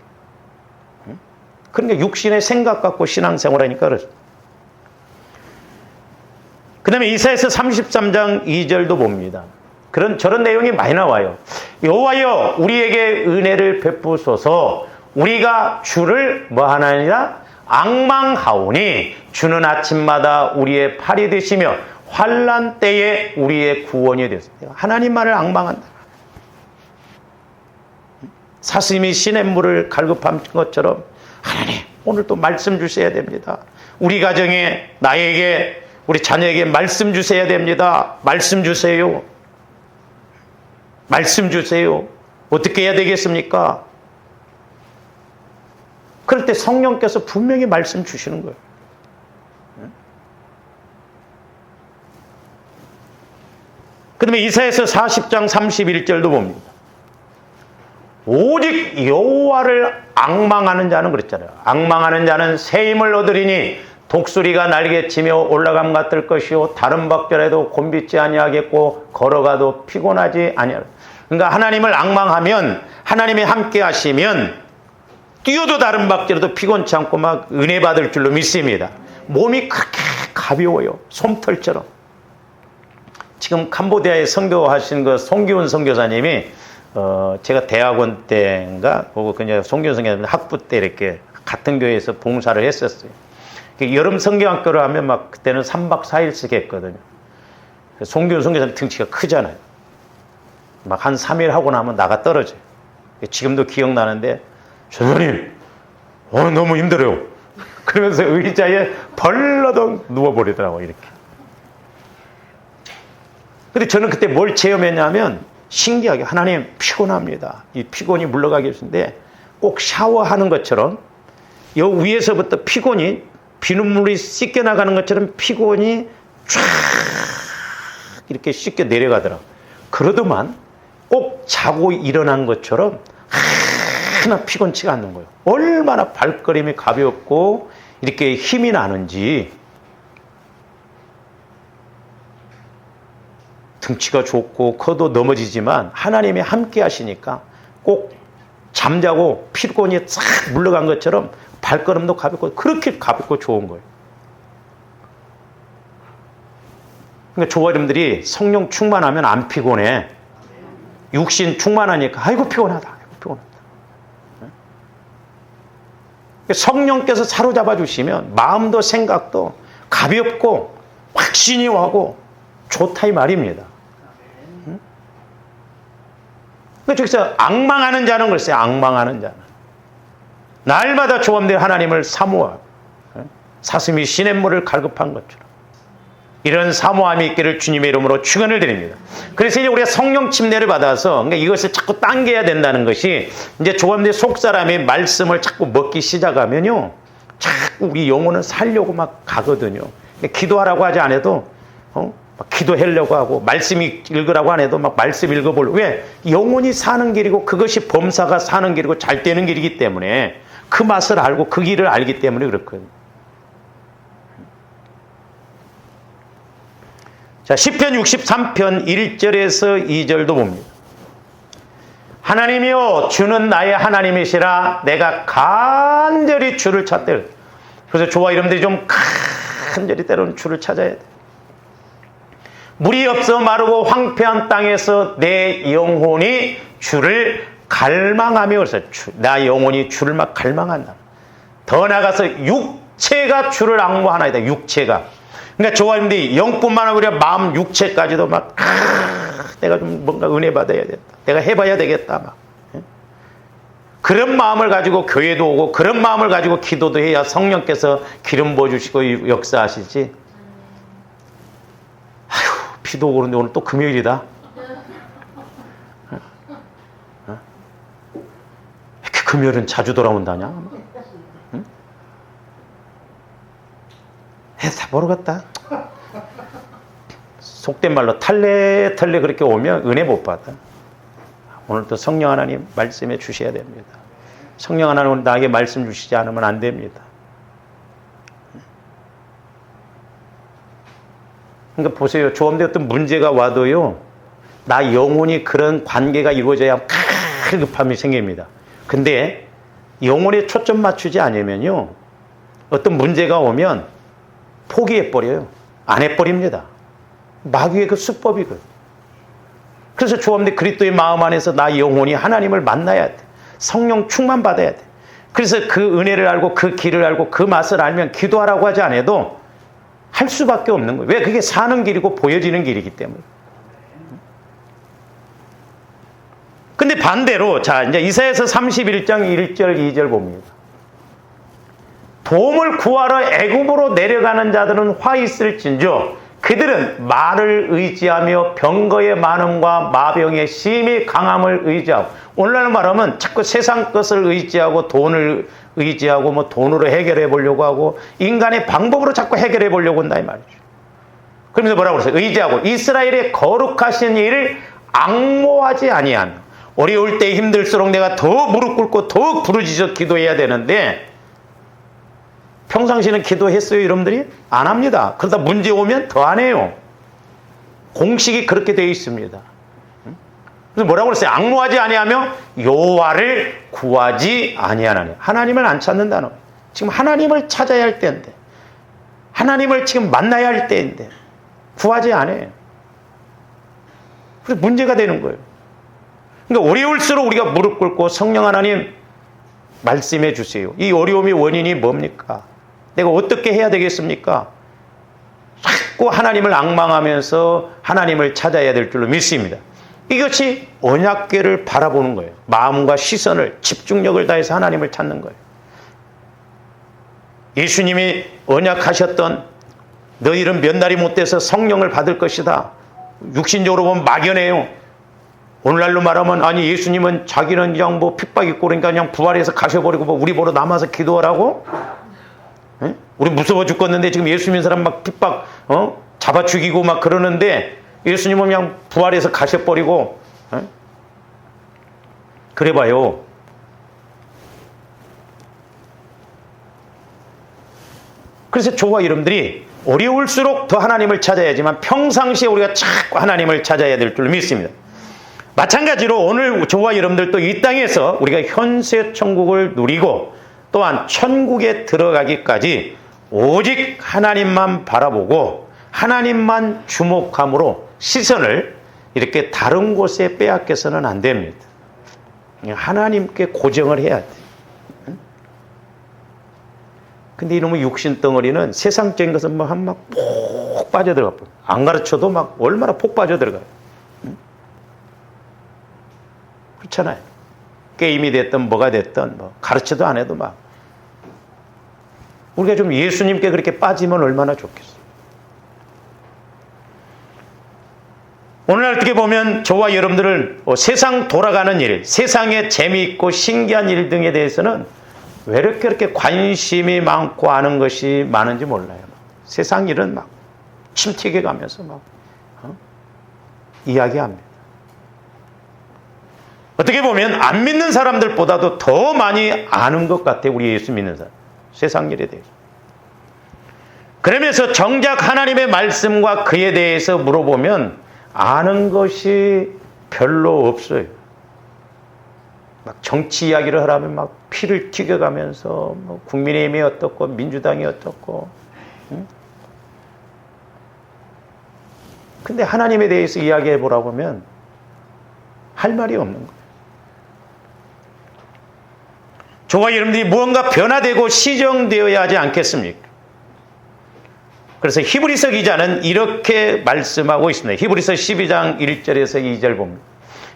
그러니까 육신의 생각 갖고 신앙생활하니까 그렇죠. 그 다음에 이사야서 33장 2절도 봅니다. 저런 내용이 많이 나와요. 여호와여 우리에게 은혜를 베푸소서. 우리가 주를 뭐 하나니라 앙망하오니 주는 아침마다 우리의 팔이 되시며 환난 때에 우리의 구원이 되소서. 하나님만을 앙망한다. 사슴이 시냇물을 갈급한 것처럼 하나님 오늘 또 말씀 주셔야 됩니다. 우리 가정에 나에게 우리 자녀에게 말씀 주셔야 됩니다. 말씀 주세요. 말씀 주세요. 어떻게 해야 되겠습니까? 그럴 때 성령께서 분명히 말씀 주시는 거예요. 그 다음에 이사야서 40장 31절도 봅니다. 오직 여호와를 앙망하는 자는 그랬잖아요. 앙망하는 자는 새 힘을 얻으리니 독수리가 날개치며 올라감 같을 것이요 다른 박절에도 곤빗지 아니하겠고 걸어가도 피곤하지 아니하리라. 그러니까 하나님을 앙망하면 하나님이 함께 하시면 뛰어도 다른 박절에도 피곤치 않고 막 은혜 받을 줄로 믿습니다. 몸이 그렇게 가벼워요. 솜털처럼. 지금 캄보디아에 선교하신 그 송기훈 선교사님이 제가 대학원 때인가 보고 그냥 송기훈 선교사님 학부 때 이렇게 같은 교회에서 봉사를 했었어요. 여름 성경학교를 하면 막 그때는 3박 4일씩 했거든요. 송기훈 선교사님 등치가 크잖아요. 막 한 3일 하고 나면 나가 떨어져요. 지금도 기억나는데 전사님 너무 힘들어요. 그러면서 의자에 벌러덩 누워버리더라고요. 이렇게. 근데 저는 그때 뭘 체험했냐면 신기하게 하나님 피곤합니다. 이 피곤이 물러가게 해주는데 꼭 샤워하는 것처럼 여 위에서부터 피곤이 비눗물이 씻겨나가는 것처럼 피곤이 쫙 이렇게 씻겨 내려가더라고요. 그러더만 꼭 자고 일어난 것처럼 하나 피곤치가 않는 거예요. 얼마나 발걸음이 가볍고 이렇게 힘이 나는지. 등치가 좋고 커도 넘어지지만 하나님이 함께 하시니까 꼭 잠자고 피곤이 싹 물러간 것처럼 발걸음도 가볍고 그렇게 가볍고 좋은 거예요. 그러니까 조화 여러분들이 성령 충만하면 안 피곤해. 육신 충만하니까 아이고 피곤하다. 아이고 피곤하다. 성령께서 사로잡아 주시면 마음도 생각도 가볍고 확신이 와고 좋다 이 말입니다. 저기서 앙망하는 자는 글쎄요. 앙망하는 자는 날마다 조함대로 하나님을 사모하고 사슴이 시냇물을 갈급한 것처럼 이런 사모함이 있기를 주님의 이름으로 축원을 드립니다. 그래서 이제 우리가 성령 침례를 받아서 그러니까 이것을 자꾸 당겨야 된다는 것이 이제 조함대 속사람이 말씀을 자꾸 먹기 시작하면요, 자꾸 우리 영혼을 살려고 막 가거든요. 기도하라고 하지 않아도 막 기도하려고 하고 말씀 읽으라고 안 해도 막 말씀 읽어보려고. 왜? 영혼이 사는 길이고 그것이 범사가 사는 길이고 잘 되는 길이기 때문에 그 맛을 알고 그 길을 알기 때문에 그렇거든요. 자, 시편 63편 1절에서 2절도 봅니다. 하나님이여 주는 나의 하나님이시라 내가 간절히 주를 찾되. 그래서 저와 여러분들이 좀 간절히 때로는 주를 찾아야 돼. 물이 없어 마르고 황폐한 땅에서 내 영혼이 주를 갈망하며 그래서 나 영혼이 주를 막 갈망한다. 더 나아가서 육체가 주를 앙모하나이다. 육체가. 그러니까 저와님들이 영뿐만 아니라 마음 육체까지도 막 내가 좀 뭔가 은혜 받아야 된다. 내가 해봐야 되겠다. 막 그런 마음을 가지고 교회도 오고 그런 마음을 가지고 기도도 해야 성령께서 기름 부어주시고 역사하시지. 비도 오고 그런데 오늘 또 금요일이다. 이렇게 금요일은 자주 돌아온다냐? 응? 다 모르겠다. 속된 말로 탈레 그렇게 오면 은혜 못 받아. 오늘도 성령 하나님 말씀해 주셔야 됩니다. 성령 하나님 오늘 나에게 말씀 주시지 않으면 안 됩니다. 그러니까 보세요. 조함대 어떤 문제가 와도요, 나 영혼이 그런 관계가 이루어져야 급함이 생깁니다. 근데 영혼에 초점 맞추지 않으면요, 어떤 문제가 오면 포기해버려요. 안 해버립니다. 마귀의 그 수법이거든요. 그래서 조합대 그리스도의 마음 안에서 나 영혼이 하나님을 만나야 돼. 성령 충만 받아야 돼. 그래서 그 은혜를 알고 그 길을 알고 그 맛을 알면 기도하라고 하지 않아도 할 수밖에 없는 거예요. 왜? 그게 사는 길이고 보여지는 길이기 때문에. 근데 반대로 자 이제 이사야서 31장 1절 2절 봅니다. 도움을 구하러 애굽으로 내려가는 자들은 화 있을진저 그들은 말을 의지하며 병거의 많음과 마병의 심히 강함을 의지하고 오늘날 말하면 자꾸 세상 것을 의지하고 돈을 의지하고 뭐 돈으로 해결해 보려고 하고 인간의 방법으로 자꾸 해결해 보려고 한다 이 말이죠. 그러면서 뭐라고 그랬어요? 의지하고 이스라엘의 거룩하신 일을 앙모하지 아니하며 어려울 때 힘들수록 내가 더 무릎 꿇고 더 부르짖어 기도해야 되는데 평상시에는 기도했어요 여러분들이? 안 합니다. 그러다 문제 오면 더 안 해요. 공식이 그렇게 되어 있습니다. 그래서 뭐라고 그랬어요? 앙모하지 아니하며 여호와를 구하지 아니하나니 하나님을 안 찾는다는 거예요. 지금 하나님을 찾아야 할 때인데 하나님을 지금 만나야 할 때인데 구하지 않아요. 그래서 문제가 되는 거예요. 그러니까 어려울수록 우리가 무릎 꿇고 성령 하나님 말씀해 주세요. 이 어려움의 원인이 뭡니까? 내가 어떻게 해야 되겠습니까? 자꾸 하나님을 앙망하면서 하나님을 찾아야 될 줄로 믿습니다. 이것이 언약궤를 바라보는 거예요. 마음과 시선을 집중력을 다해서 하나님을 찾는 거예요. 예수님이 언약하셨던 너희는 몇 날이 못 돼서 성령을 받을 것이다. 육신적으로 보면 막연해요. 오늘날로 말하면 아니 예수님은 자기는 그냥 뭐 핍박 있고 그러니까 그냥 부활해서 가셔버리고 뭐 우리 보러 남아서 기도하라고? 에? 우리 무서워 죽겠는데 지금 예수 믿는 사람 막 핍박 잡아 죽이고 막 그러는데 예수님은 그냥 부활해서 가셔버리고 에? 그래 봐요. 그래서 저와 여러분들이 어려울수록 더 하나님을 찾아야지만 평상시에 우리가 자꾸 하나님을 찾아야 될 줄 믿습니다. 마찬가지로 오늘 저와 여러분들도 이 땅에서 우리가 현세 천국을 누리고 또한 천국에 들어가기까지 오직 하나님만 바라보고 하나님만 주목함으로 시선을 이렇게 다른 곳에 빼앗겨서는 안 됩니다. 하나님께 고정을 해야 돼. 근데 이놈의 육신 덩어리는 세상적인 것은 막 폭 빠져들어가. 안 가르쳐도 막 얼마나 폭 빠져들어가요. 그렇잖아요. 게임이 됐든 뭐가 됐든 뭐 가르쳐도 안 해도 막 우리가 좀 예수님께 그렇게 빠지면 얼마나 좋겠어요. 오늘날 어떻게 보면 저와 여러분들을 세상 돌아가는 일, 세상에 재미있고 신기한 일 등에 대해서는 왜 이렇게 관심이 많고 아는 것이 많은지 몰라요. 세상 일은 막 침튀게 가면서 막 이야기합니다. 어떻게 보면 안 믿는 사람들보다도 더 많이 아는 것 같아요. 우리 예수 믿는 사람. 세상 일에 대해서. 그러면서 정작 하나님의 말씀과 그에 대해서 물어보면 아는 것이 별로 없어요. 막 정치 이야기를 하라면 막 피를 튀겨가면서 뭐 국민의힘이 어떻고 민주당이 어떻고. 응? 근데 하나님에 대해서 이야기해 보라고 하면 할 말이 없는 거예요. 저와 여러분들이 무언가 변화되고 시정되어야 하지 않겠습니까? 그래서 히브리서 기자는 이렇게 말씀하고 있습니다. 히브리서 12장 1절에서 2절 봅니다.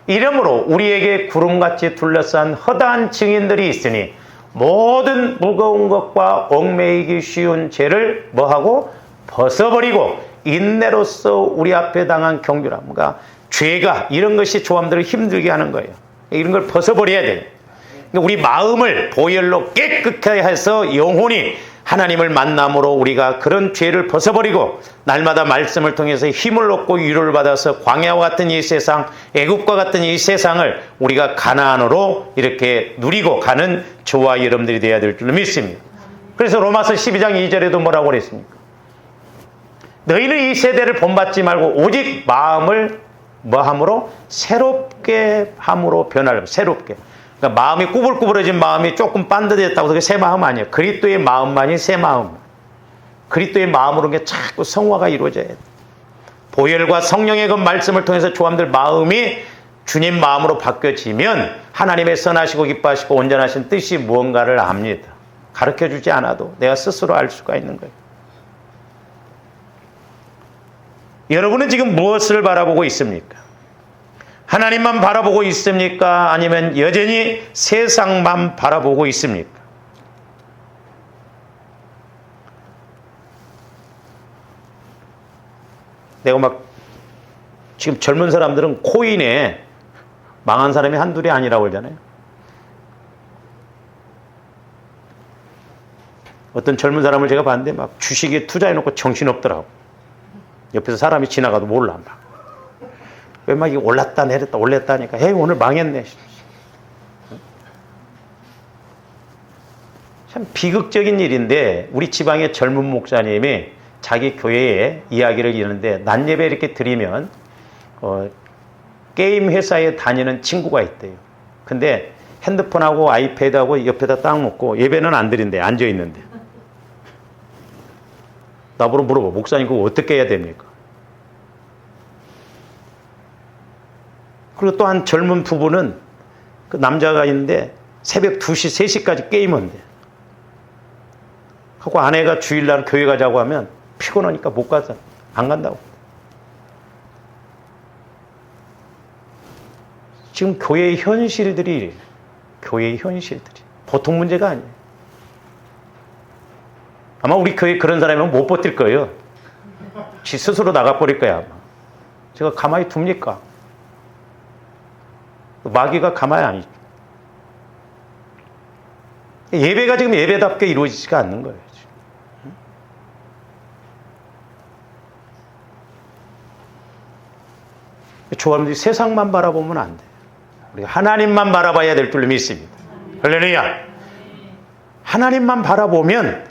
이러므로 우리에게 구름같이 둘러싼 허다한 증인들이 있으니 모든 무거운 것과 얽매이기 쉬운 죄를 뭐하고 벗어버리고 인내로서 우리 앞에 당한 경주라. 뭔가 죄가 이런 것이 조함들을 힘들게 하는 거예요. 이런 걸 벗어버려야 돼요. 우리 마음을 보혈로 깨끗하게 해서 영혼이 하나님을 만남으로 우리가 그런 죄를 벗어버리고 날마다 말씀을 통해서 힘을 얻고 위로를 받아서 광야와 같은 이 세상, 애굽과 같은 이 세상을 우리가 가나안으로 이렇게 누리고 가는 저와 여러분들이 되어야 될 줄 믿습니다. 그래서 로마서 12장 2절에도 뭐라고 그랬습니까? 너희는 이 세대를 본받지 말고 오직 마음을 뭐함으로? 새롭게 함으로 변하려고. 새롭게. 그러니까 마음이 꾸불꾸불해진 마음이 조금 반듯했다고 해서 새 마음 아니에요. 그리스도의 마음만이 새 마음. 그리스도의 마음으로 게 자꾸 성화가 이루어져야 돼. 보혈과 성령의 그 말씀을 통해서 조함들 마음이 주님 마음으로 바뀌어지면 하나님의 선하시고 기뻐하시고 온전하신 뜻이 무언가를 압니다. 가르쳐주지 않아도 내가 스스로 알 수가 있는 거예요. 여러분은 지금 무엇을 바라보고 있습니까? 하나님만 바라보고 있습니까? 아니면 여전히 세상만 바라보고 있습니까? 내가 막 지금 젊은 사람들은 코인에 망한 사람이 한둘이 아니라고 그러잖아요. 어떤 젊은 사람을 제가 봤는데 막 주식에 투자해놓고 정신없더라고. 옆에서 사람이 지나가도 몰라. 왜 막 올랐다 내렸다 올렸다 하니까 에이 오늘 망했네. 참 비극적인 일인데 우리 지방의 젊은 목사님이 자기 교회에 이야기를 이러는데 낮 예배 이렇게 드리면 게임 회사에 다니는 친구가 있대요. 근데 핸드폰하고 아이패드하고 옆에다 딱 놓고 예배는 안 드린대. 앉아있는데. 나보러 물어봐. 목사님 그거 어떻게 해야 됩니까? 그리고 또 한 젊은 부부는 그 남자가 있는데 새벽 2시, 3시까지 게임한대. 하고 아내가 주일날 교회 가자고 하면 피곤하니까 못 가서 안 간다고. 지금 교회의 현실들이 보통 문제가 아니에요. 아마 우리 교회에 그런 사람이면 못 버틸 거예요. 지 스스로 나가버릴 거야 아마. 제가 가만히 둡니까? 마귀가 가만히 안 있죠. 예배가 지금 예배답게 이루어지지가 않는 거예요. 조합들이 세상만 바라보면 안 돼요. 우리가 하나님만 바라봐야 될 줄로 믿습니다. 할렐루야. 하나님만 바라보면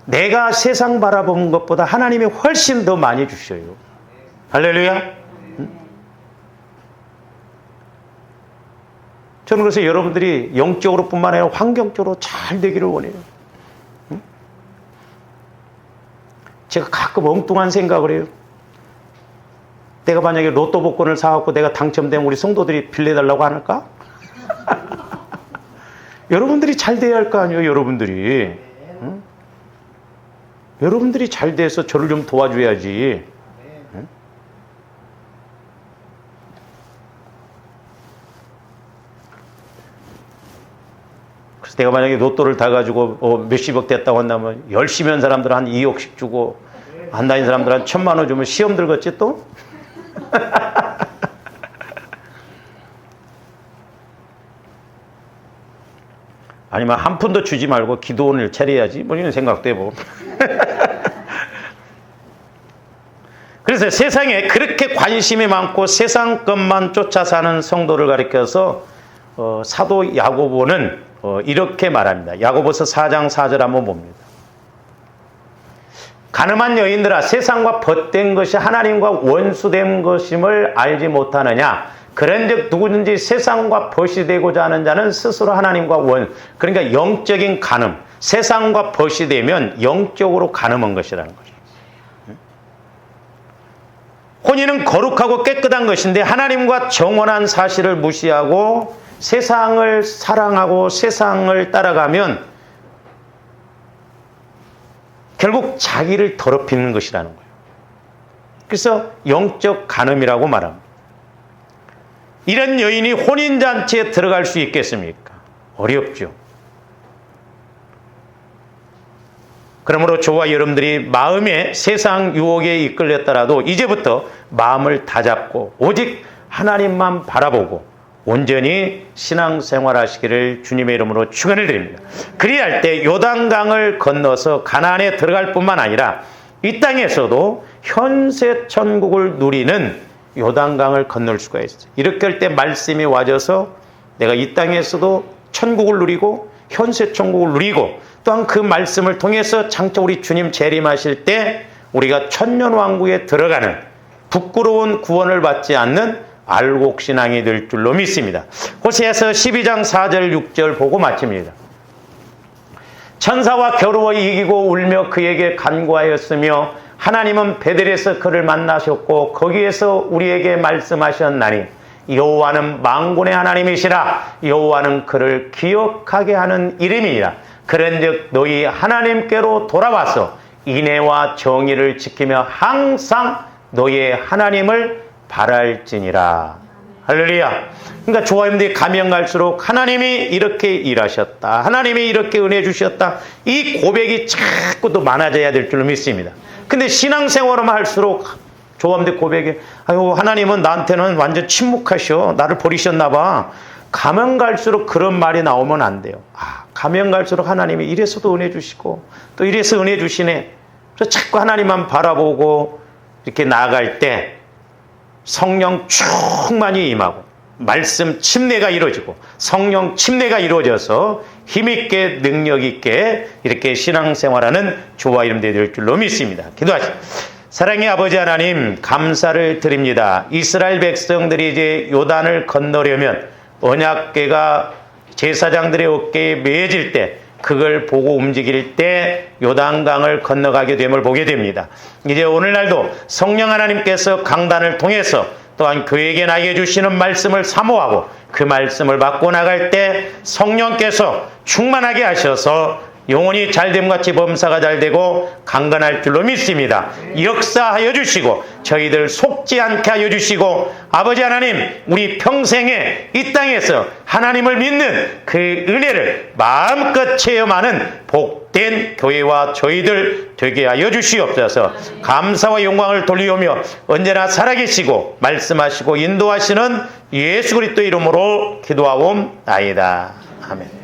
내가 세상 바라보는 것보다 하나님이 훨씬 더 많이 주셔요. 할렐루야. 저는 그래서 여러분들이 영적으로 뿐만 아니라 환경적으로 잘 되기를 원해요. 제가 가끔 엉뚱한 생각을 해요. 내가 만약에 로또 복권을 사갖고 내가 당첨되면 우리 성도들이 빌려달라고 할까? 여러분들이 잘 돼야 할 거 아니에요, 여러분들이. 응? 여러분들이 잘 돼서 저를 좀 도와줘야지. 응? 그래서 내가 만약에 로또를 다 가지고 몇십억 됐다고 한다면 열심히 한 사람들은 한 2억씩 주고 안 다닌 사람들은 한 1,000만 원 주면 시험 들겠지 또? 아니면 한 푼도 주지 말고 기도원을 차려야지 뭐 이런 생각도 해보고. 그래서 세상에 그렇게 관심이 많고 세상 것만 쫓아 사는 성도를 가리켜서 사도 야고보는 이렇게 말합니다. 야고보서 4장 4절 한번 봅니다. 가늠한 여인들아 세상과 벗된 것이 하나님과 원수된 것임을 알지 못하느냐. 그런즉 누구든지 세상과 벗이 되고자 하는 자는 스스로 하나님과 그러니까 영적인 간음, 세상과 벗이 되면 영적으로 간음한 것이라는 거죠. 혼인은 거룩하고 깨끗한 것인데 하나님과 정원한 사실을 무시하고 세상을 사랑하고 세상을 따라가면 결국 자기를 더럽히는 것이라는 거예요. 그래서 영적 간음이라고 말합니다. 이런 여인이 혼인잔치에 들어갈 수 있겠습니까? 어렵죠. 그러므로 저와 여러분들이 마음에 세상 유혹에 이끌렸더라도 이제부터 마음을 다잡고 오직 하나님만 바라보고 온전히 신앙생활 하시기를 주님의 이름으로 축원을 드립니다. 그리할 때 요단강을 건너서 가나안에 들어갈 뿐만 아니라 이 땅에서도 현세 천국을 누리는 요단강을 건널 수가 있어요. 이렇게 할 때 말씀이 와져서 내가 이 땅에서도 천국을 누리고 현세 천국을 누리고 또한 그 말씀을 통해서 장차 우리 주님 재림하실 때 우리가 천년왕국에 들어가는 부끄러운 구원을 받지 않는 알곡신앙이 될 줄로 믿습니다. 호세아서 12장 4절 6절 보고 마칩니다. 천사와 겨루어 이기고 울며 그에게 간구하였으며 하나님은 베델에서 그를 만나셨고 거기에서 우리에게 말씀하셨나니 여호와는 만군의 하나님이시라. 여호와는 그를 기억하게 하는 이름이니라. 그런즉 너희 하나님께로 돌아와서 인애와 정의를 지키며 항상 너희의 하나님을 바랄지니라. 할렐루야. 그러니까 조화임들이 가면 갈수록 하나님이 이렇게 일하셨다, 하나님이 이렇게 은혜 주셨다, 이 고백이 자꾸 또 많아져야 될 줄로 믿습니다. 근데 신앙생활만 할수록 조화임들 고백이 아유 하나님은 나한테는 완전 침묵하셔, 나를 버리셨나 봐. 가면 갈수록 그런 말이 나오면 안 돼요. 가면 갈수록 하나님이 이래서도 은혜 주시고 또 이래서 은혜 주시네. 그래서 자꾸 하나님만 바라보고 이렇게 나아갈 때 성령 충만히 임하고 말씀 침례가 이루어지고 성령 침례가 이루어져서 힘있게 능력있게 이렇게 신앙생활하는 주와 이름 될 줄로 믿습니다. 기도하시죠. 사랑의 아버지 하나님, 감사를 드립니다. 이스라엘 백성들이 이제 요단을 건너려면 언약궤가 제사장들의 어깨에 매어질 때 그걸 보고 움직일 때 요단강을 건너가게 됨을 보게 됩니다. 이제 오늘날도 성령 하나님께서 강단을 통해서 또한 교회에게 나에게 주시는 말씀을 사모하고 그 말씀을 받고 나갈 때 성령께서 충만하게 하셔서 영혼이 잘됨같이 범사가 잘되고 강건할 줄로 믿습니다. 역사하여 주시고 저희들 속지 않게 하여 주시고 아버지 하나님, 우리 평생에 이 땅에서 하나님을 믿는 그 은혜를 마음껏 체험하는 복된 교회와 저희들 되게 하여 주시옵소서. 감사와 영광을 돌리오며 언제나 살아계시고 말씀하시고 인도하시는 예수 그리스도 이름으로 기도하옵나이다. 아멘.